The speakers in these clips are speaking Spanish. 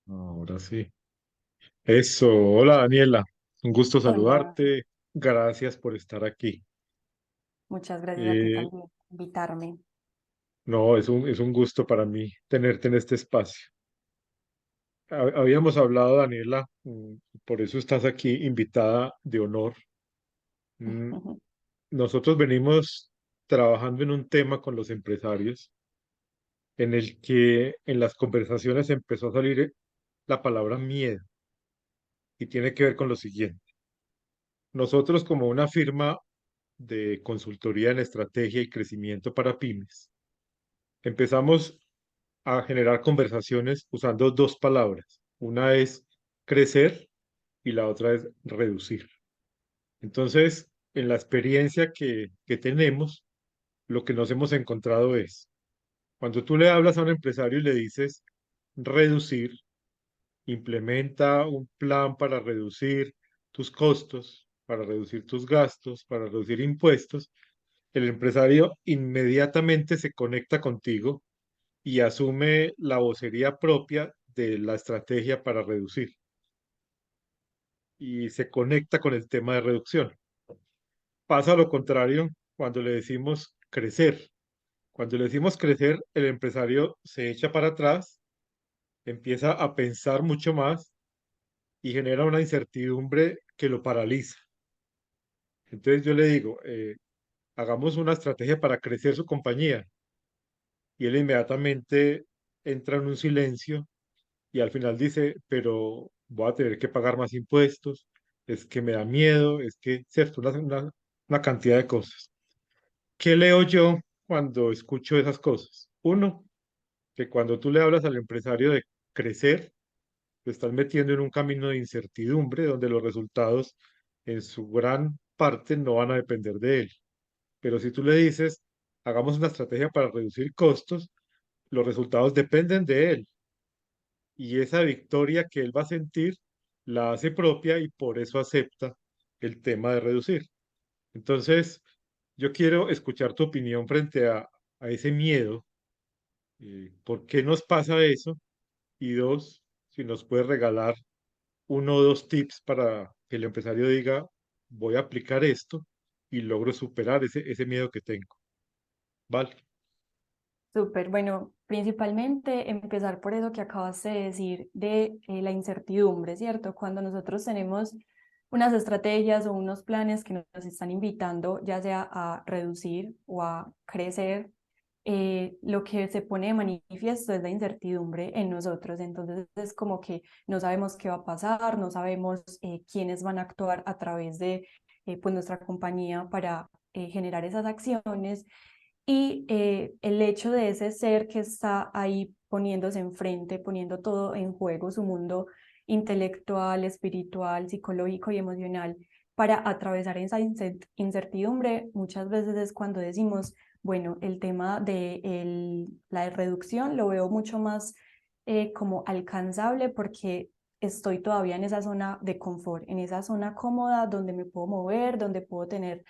Ahora sí. Eso. Hola Daniela. Un gusto Hola, saludarte. Gracias por estar aquí. muchas gracias a ti Eh, también por invitarme. no, es un gusto para mí tenerte en este espacio. Habíamos hablado, Daniela, por eso estás aquí invitada de honor. Mm, Nosotros venimos trabajando en un tema con los empresarios en el que en las conversaciones empezó a salir la palabra miedo y tiene que ver con lo siguiente. Nosotros como una firma de consultoría en estrategia y crecimiento para pymes, empezamos a generar conversaciones usando dos palabras. Una es crecer y la otra es reducir. Entonces, en la experiencia que tenemos, lo que nos hemos encontrado es, cuando tú le hablas a un empresario y le dices reducir, implementa un plan para reducir tus costos, para reducir tus gastos, para reducir impuestos, el empresario inmediatamente se conecta contigo y asume la vocería propia de la estrategia para reducir y se conecta con el tema de reducción. Pasa lo contrario cuando le decimos crecer. Cuando le decimos crecer, el empresario se echa para atrás, empieza a pensar mucho más y genera una incertidumbre que lo paraliza. Entonces yo le digo, hagamos una estrategia para crecer su compañía y él inmediatamente entra en un silencio y al final dice, pero voy a tener que pagar más impuestos, es que me da miedo, es que, cierto, una cantidad de cosas. ¿Qué leo yo cuando escucho esas cosas? Uno, que cuando tú le hablas al empresario de crecer, lo estás metiendo en un camino de incertidumbre donde los resultados en su gran parte no van a depender de él. Pero si tú le dices, hagamos una estrategia para reducir costos, los resultados dependen de él y esa victoria que él va a sentir la hace propia y por eso acepta el tema de reducir. Entonces, yo quiero escuchar tu opinión frente a ese miedo. ¿Por qué nos pasa eso? Y dos, si nos puedes regalar uno o dos tips para que el empresario diga, voy a aplicar esto y logro superar ese miedo que tengo. ¿Vale? Súper, bueno, principalmente empezar por eso que acabas de decir de la incertidumbre, ¿cierto? Cuando nosotros tenemos unas estrategias o unos planes que nos están invitando, ya sea a reducir o a crecer, lo que se pone de manifiesto es la incertidumbre en nosotros. Entonces es como que no sabemos qué va a pasar, no sabemos quiénes van a actuar a través de pues nuestra compañía para generar esas acciones y el hecho de ese ser que está ahí poniéndose enfrente, poniendo todo en juego, su mundo intelectual, espiritual, psicológico y emocional, para atravesar esa incertidumbre, muchas veces es cuando decimos, bueno, el tema de la reducción lo veo mucho más como alcanzable porque estoy todavía en esa zona de confort, en esa zona cómoda donde me puedo mover, donde puedo tener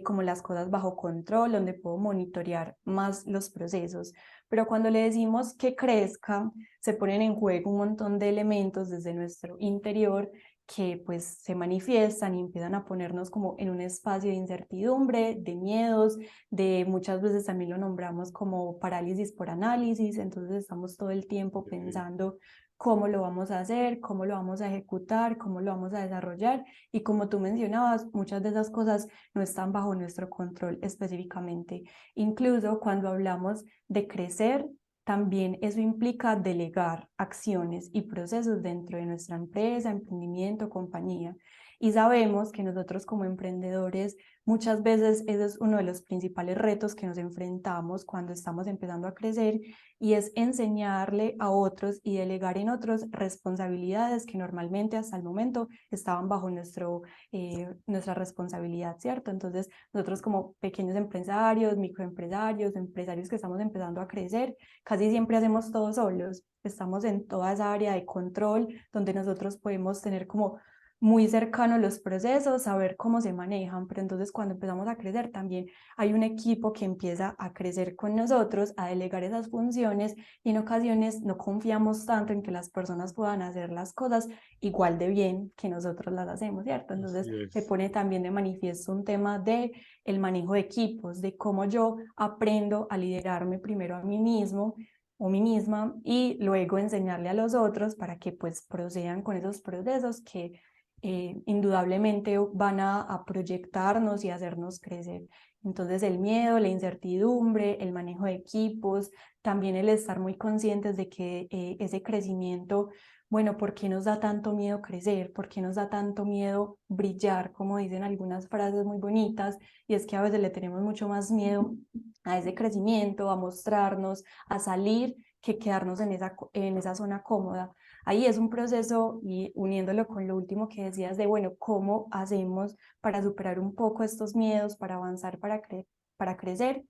como las cosas bajo control, donde puedo monitorear más los procesos. Pero cuando le decimos que crezca, se ponen en juego un montón de elementos desde nuestro interior que pues se manifiestan y empiezan a ponernos como en un espacio de incertidumbre, de miedos, de muchas veces también lo nombramos como parálisis por análisis, entonces estamos todo el tiempo pensando cómo lo vamos a hacer, cómo lo vamos a ejecutar, cómo lo vamos a desarrollar y como tú mencionabas, muchas de esas cosas no están bajo nuestro control específicamente. Incluso cuando hablamos de crecer, también eso implica delegar acciones y procesos dentro de nuestra empresa, emprendimiento, compañía. Y sabemos que nosotros como emprendedores muchas veces ese es uno de los principales retos que nos enfrentamos cuando estamos empezando a crecer y es enseñarle a otros y delegar en otros responsabilidades que normalmente hasta el momento estaban bajo nuestra responsabilidad, ¿cierto? Entonces, nosotros como pequeños empresarios, microempresarios, empresarios que estamos empezando a crecer, casi siempre hacemos todo solos. Estamos en toda esa área de control donde nosotros podemos tener como muy cercano los procesos, saber cómo se manejan, pero entonces cuando empezamos a crecer también hay un equipo que empieza a crecer con nosotros, a delegar esas funciones y en ocasiones no confiamos tanto en que las personas puedan hacer las cosas igual de bien que nosotros las hacemos, ¿cierto? Entonces Así se es. pone también de manifiesto un tema de el manejo de equipos, de cómo yo aprendo a liderarme primero a mí mismo o mí misma y luego enseñarle a los otros para que pues procedan con esos procesos que indudablemente van a proyectarnos y hacernos crecer. Entonces el miedo, la incertidumbre, el manejo de equipos, también el estar muy conscientes de que ese crecimiento, bueno, ¿por qué nos da tanto miedo crecer? ¿Por qué nos da tanto miedo brillar? Como dicen algunas frases muy bonitas, y es que a veces le tenemos mucho más miedo a ese crecimiento, a mostrarnos, a salir, que quedarnos en esa zona cómoda. Ahí es un proceso y uniéndolo con lo último que decías de, bueno, ¿cómo hacemos para superar un poco estos miedos, para avanzar, para crecer?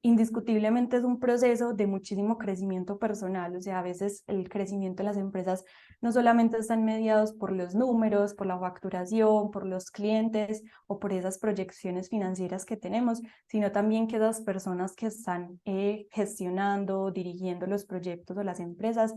Indiscutiblemente es un proceso de muchísimo crecimiento personal, o sea, a veces el crecimiento en las empresas no solamente están mediados por los números, por la facturación, por los clientes o por esas proyecciones financieras que tenemos, sino también que esas personas que están gestionando, dirigiendo los proyectos o las empresas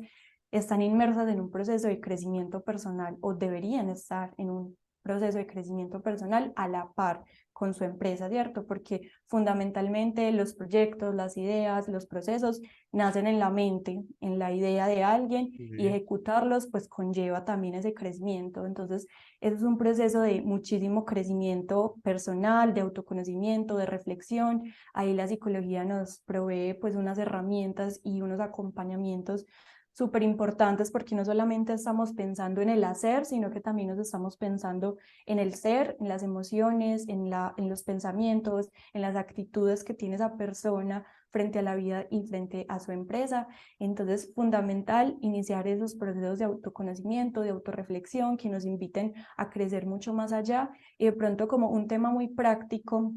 están inmersas en un proceso de crecimiento personal o deberían estar en un proceso de crecimiento personal a la par con su empresa, ¿cierto? Porque fundamentalmente los proyectos, las ideas, los procesos nacen en la mente, en la idea de alguien y Sí. ejecutarlos pues conlleva también ese crecimiento. Entonces, eso es un proceso de muchísimo crecimiento personal, de autoconocimiento, de reflexión. Ahí la psicología nos provee pues unas herramientas y unos acompañamientos súper importantes porque no solamente estamos pensando en el hacer, sino que también nos estamos pensando en el ser, en las emociones, en los pensamientos, en las actitudes que tiene esa persona frente a la vida y frente a su empresa. Entonces, fundamental iniciar esos procesos de autoconocimiento, de autorreflexión que nos inviten a crecer mucho más allá y de pronto como un tema muy práctico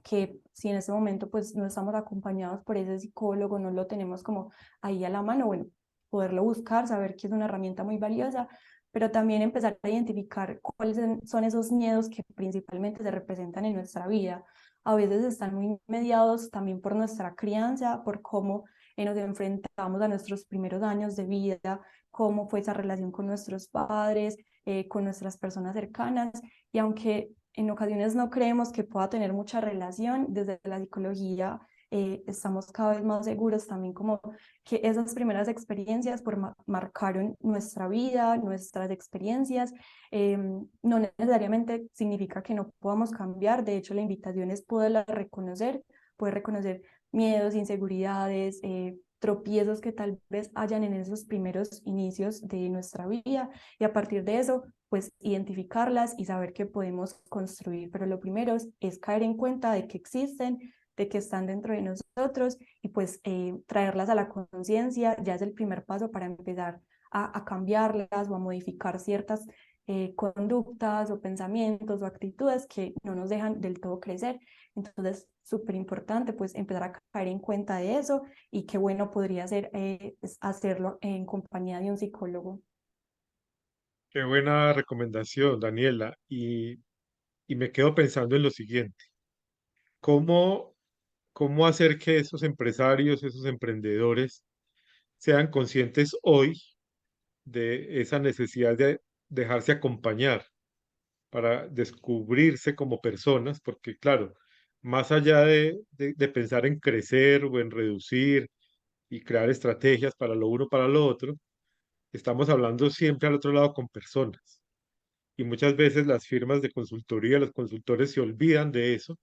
que si en ese momento pues no estamos acompañados por ese psicólogo, no lo tenemos como ahí a la mano, bueno, poderlo buscar, saber que es una herramienta muy valiosa, pero también empezar a identificar cuáles son esos miedos que principalmente se representan en nuestra vida. A veces están muy mediados también por nuestra crianza, por cómo nos enfrentamos a nuestros primeros años de vida, cómo fue esa relación con nuestros padres, con nuestras personas cercanas. Y aunque en ocasiones no creemos que pueda tener mucha relación, desde la psicología estamos cada vez más seguros también como que esas primeras experiencias marcaron nuestra vida, nuestras experiencias. No necesariamente significa que no podamos cambiar, de hecho la invitación es poder reconocer miedos, inseguridades, tropiezos que tal vez hayan en esos primeros inicios de nuestra vida y a partir de eso, pues identificarlas y saber que podemos construir. Pero lo primero es caer en cuenta de que existen, de que están dentro de nosotros y pues traerlas a la conciencia ya es el primer paso para empezar a cambiarlas o a modificar ciertas conductas o pensamientos o actitudes que no nos dejan del todo crecer. Entonces, súper importante pues empezar a caer en cuenta de eso y qué bueno podría ser hacerlo en compañía de un psicólogo. Qué buena recomendación, Daniela. Y me quedo pensando en lo siguiente. ¿Cómo, cómo hacer que esos empresarios, esos emprendedores sean conscientes hoy de esa necesidad de dejarse acompañar para descubrirse como personas? Porque claro, más allá de pensar en crecer o en reducir y crear estrategias para lo uno, para lo otro, estamos hablando siempre al otro lado con personas. Y muchas veces las firmas de consultoría, los consultores se olvidan de eso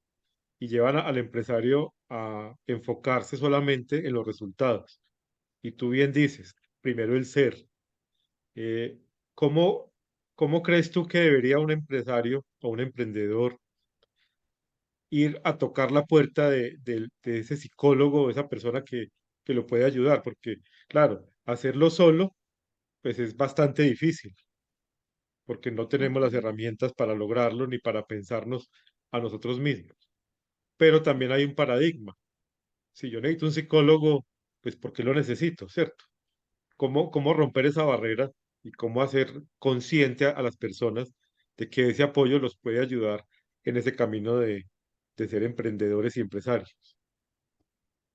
y llevan al empresario a enfocarse solamente en los resultados. Y tú bien dices, primero el ser. Eh, ¿cómo, cómo crees tú que debería un empresario o un emprendedor ir a tocar la puerta de ese psicólogo o esa persona que lo puede ayudar? Porque, claro, hacerlo solo, pues es bastante difícil, porque no tenemos las Ujú. herramientas para lograrlo ni para pensarnos a nosotros mismos. Pero también hay un paradigma. Si yo necesito un psicólogo, pues ¿por qué lo necesito, cierto? ¿Cómo romper esa barrera y cómo hacer consciente a las personas de que ese apoyo los puede ayudar en ese camino de ser emprendedores y empresarios.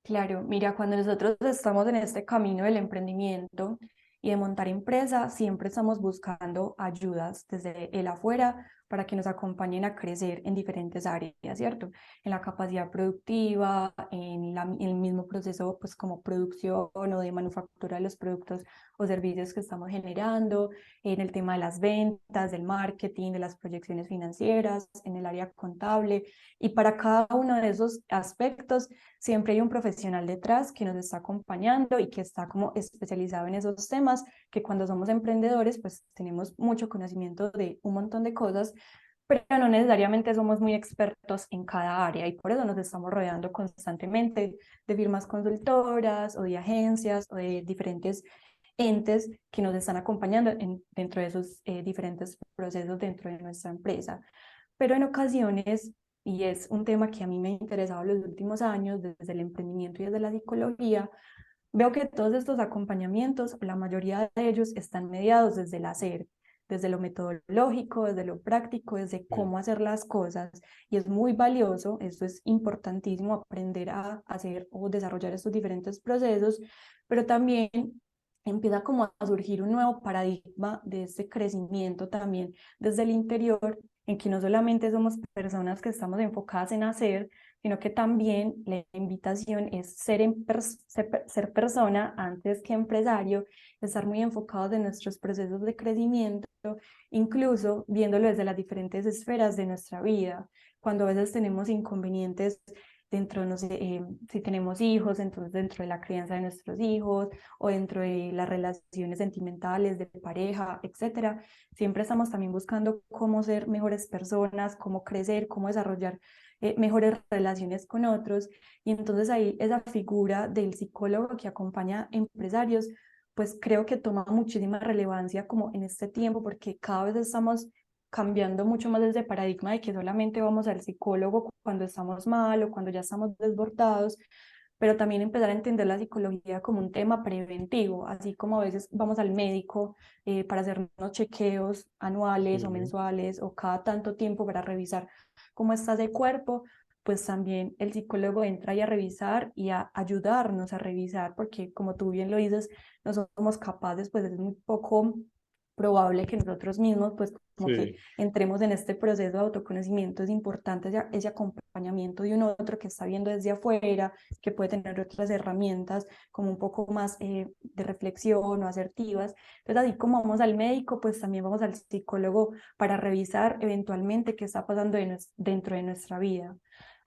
Claro, mira, cuando nosotros estamos en este camino del emprendimiento y de montar empresa, siempre estamos buscando ayudas desde el afuera para que nos acompañen a crecer en diferentes áreas, ¿cierto? En la capacidad productiva, en el mismo proceso, pues como producción o de manufactura de los productos o servicios que estamos generando, en el tema de las ventas, del marketing, de las proyecciones financieras, en el área contable. Y para cada uno de esos aspectos, siempre hay un profesional detrás que nos está acompañando y que está como especializado en esos temas, que cuando somos emprendedores pues tenemos mucho conocimiento de un montón de cosas, pero no necesariamente somos muy expertos en cada área y por eso nos estamos rodeando constantemente de firmas consultoras o de agencias o de diferentes entes que nos están acompañando dentro de esos diferentes procesos dentro de nuestra empresa. Pero en ocasiones, y es un tema que a mí me ha interesado los últimos años, desde el emprendimiento y desde la psicología, veo que todos estos acompañamientos, la mayoría de ellos están mediados desde el hacer, desde lo metodológico, desde lo práctico, desde Sí, cómo hacer las cosas. Y es muy valioso, esto es importantísimo, aprender a hacer o desarrollar estos diferentes procesos, pero también empieza como a surgir un nuevo paradigma de este crecimiento también desde el interior, en que no solamente somos personas que estamos enfocadas en hacer, sino que también la invitación es ser persona antes que empresario, estar muy enfocados en nuestros procesos de crecimiento, incluso viéndolo desde las diferentes esferas de nuestra vida. Cuando a veces tenemos inconvenientes dentro, no sé, si tenemos hijos, entonces dentro de la crianza de nuestros hijos o dentro de las relaciones sentimentales de pareja, etcétera, siempre estamos también buscando cómo ser mejores personas, cómo crecer, cómo desarrollar mejores relaciones con otros. Y entonces ahí esa figura del psicólogo que acompaña empresarios, pues creo que toma muchísima relevancia como en este tiempo, porque cada vez estamos cambiando mucho más desde paradigma de que solamente vamos al psicólogo cuando estamos mal o cuando ya estamos desbordados, pero también empezar a entender la psicología como un tema preventivo, así como a veces vamos al médico para hacernos chequeos anuales o sí, mensuales o cada tanto tiempo para revisar cómo está de cuerpo, pues también el psicólogo entra ahí a revisar y a ayudarnos a revisar, porque como tú bien lo dices, no somos capaces, pues es muy poco probable que nosotros mismos, pues como que sí, entremos en este proceso de autoconocimiento. Es importante ese acompañamiento de un otro que está viendo desde afuera, que puede tener otras herramientas como un poco más de reflexión o asertivas. Entonces, así como vamos al médico, pues también vamos al psicólogo para revisar eventualmente qué está pasando dentro de nuestra vida.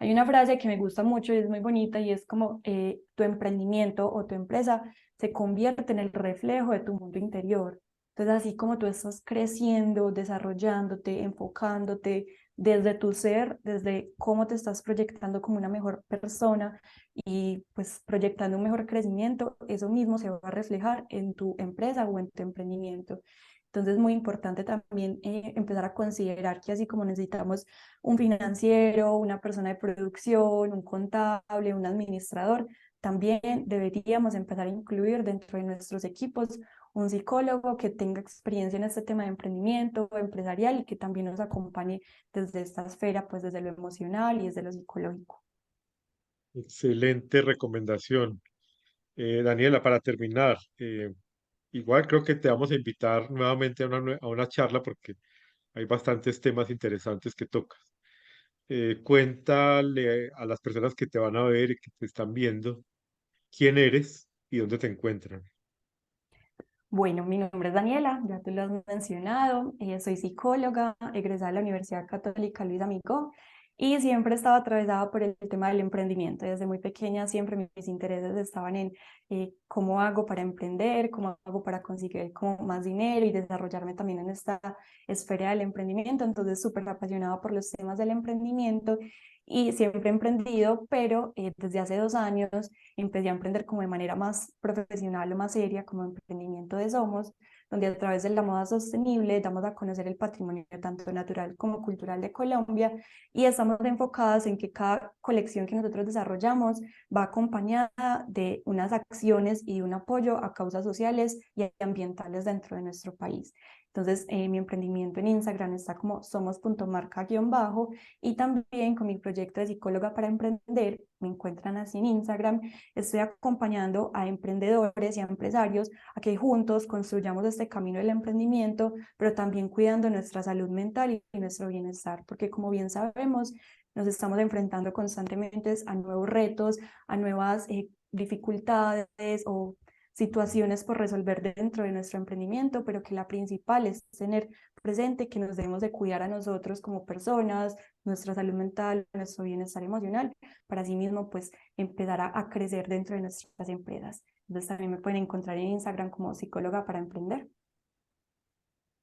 Hay una frase que me gusta mucho y es muy bonita y es como tu emprendimiento o tu empresa se convierte en el reflejo de tu mundo interior. Entonces, así como tú estás creciendo, desarrollándote, enfocándote desde tu ser, desde cómo te estás proyectando como una mejor persona y pues proyectando un mejor crecimiento, eso mismo se va a reflejar en tu empresa o en tu emprendimiento. Entonces, es muy importante también empezar a considerar que así como necesitamos un financiero, una persona de producción, un contable, un administrador, también deberíamos empezar a incluir dentro de nuestros equipos un psicólogo que tenga experiencia en este tema de emprendimiento empresarial y que también nos acompañe desde esta esfera, pues desde lo emocional y desde lo psicológico. excelente recomendación. Daniela, para terminar, igual creo que te vamos a invitar nuevamente a a una charla porque hay bastantes temas interesantes que tocas. Cuéntale a las personas que te van a ver y que te están viendo quién eres y dónde te encuentran. Bueno, mi nombre es Daniela, ya tú lo has mencionado, soy psicóloga, egresada de la Universidad Católica Luis Amigo y siempre he estado atravesada por el tema del emprendimiento. Desde muy pequeña siempre mis intereses estaban en cómo hago para emprender, cómo hago para conseguir como más dinero y desarrollarme también en esta esfera del emprendimiento. Entonces, súper apasionada por los temas del emprendimiento y siempre he emprendido, pero desde hace 2 años empecé a emprender como de manera más profesional o más seria, como emprendimiento de Somos, donde a través de la moda sostenible damos a conocer el patrimonio tanto natural como cultural de Colombia y estamos enfocadas en que cada colección que nosotros desarrollamos va acompañada de unas acciones y un apoyo a causas sociales y ambientales dentro de nuestro país. Entonces, mi emprendimiento en Instagram está como somos.marca_bajo y también con mi proyecto de psicóloga para emprender, me encuentran así en Instagram. Estoy acompañando a emprendedores y a empresarios a que juntos construyamos este camino del emprendimiento, pero también cuidando nuestra salud mental y nuestro bienestar, porque como bien sabemos, nos estamos enfrentando constantemente a nuevos retos, a nuevas dificultades o situaciones por resolver dentro de nuestro emprendimiento, pero que la principal es tener presente que nos debemos de cuidar a nosotros como personas, nuestra salud mental, nuestro bienestar emocional, para así mismo pues empezar a crecer dentro de nuestras empresas. Entonces también me pueden encontrar en Instagram como psicóloga para emprender.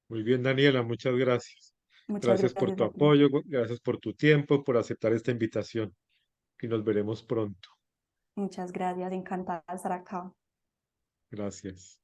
Muy bien, Daniela, muchas gracias. Muchas Gracias por gracias tu a ti. apoyo, gracias por tu tiempo, por aceptar esta invitación y nos veremos pronto. Muchas gracias, encantada de estar acá. Gracias.